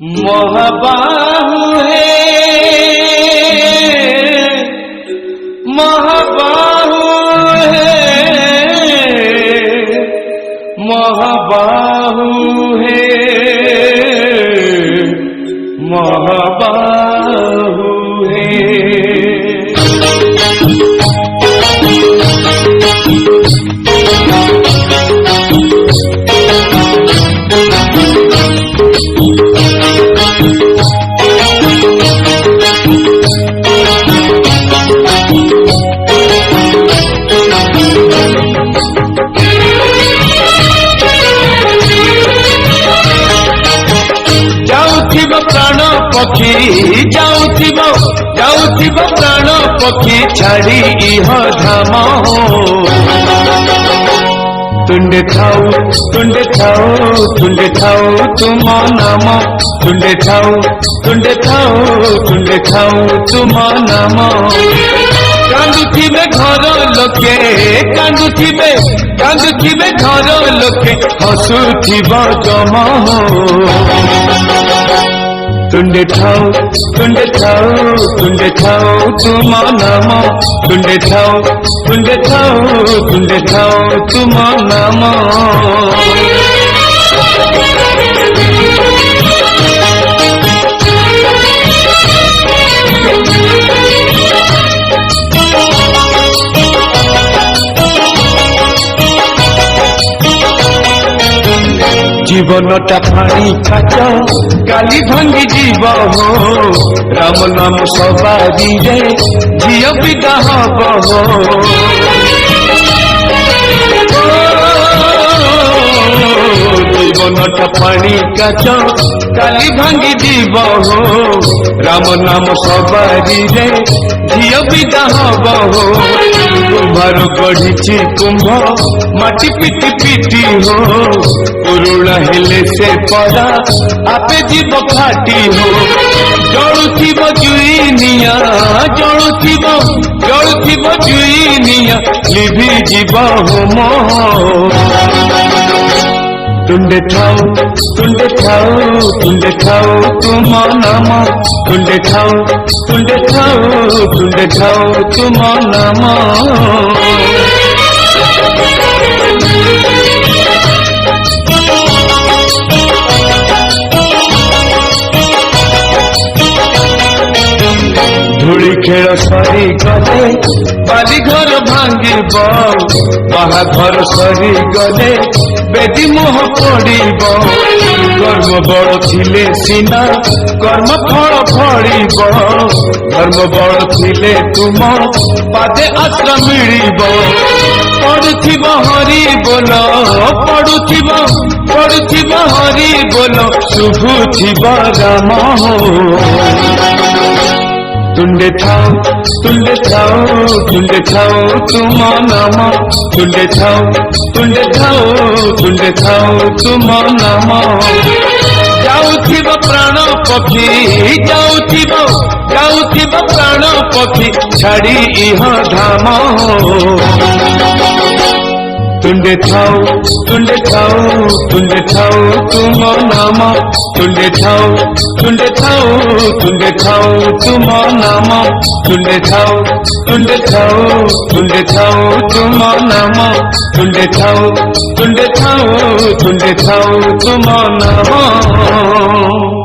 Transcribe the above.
महाबाहु है महाबाहु है महाबाहु है महाबाहु है। प्राण पक्षी जाउथिब प्राण पक्षी छाड़ी इह धाम तुंडे थाऊ तुम नाम तुंडे थाऊ तुम नाम। कांदुथिबे घर लोके कांदुथिबे घर लोके हसुथिब जम तुंडे थाऊ तुम नाम तुंडे थाऊ तुम नाम। जीवनटा फाणी काच काली भांगी जीव हो राम नाम सवारी रे झियो पिता हब हो। जीवनटा फाणी काच काली भांगी जीव हो राम नाम सवारी रे झियो पिता हब हो। कुम्भार गढ़ी कुंभ माटी पिटी पिटी हो पुरुणा हेले से पड़ा आपे जीव फाटी हो। जलुथिब जुई निया लिभि जीव होम तुंडे थाऊ तुम नाम तुंडे थाऊ तुम नाम। धूली खेल सरी गले बाली घर भांगिब बाहाघर सरी गले बेदी मोह पड़ब। कर्म बल थिले सिना कर्म फल फलिब धर्म बल थिले तुम पादे आश्रय मिलिब। पड़ुथिब हरि बोल पड़ुथिब हरि बोल शुभुथिब राम हो। तुंडे थाऊ तुम नाम तुंडे थाऊ तुम नाम। जाउथिब प्राण पक्षी छाड़ी इह धाम तुंडे थाऊ तुम नाम तुंडे थाऊ तुम नाम तुंडे थाऊ तुम नाम तुंडे थाऊ तुम नाम।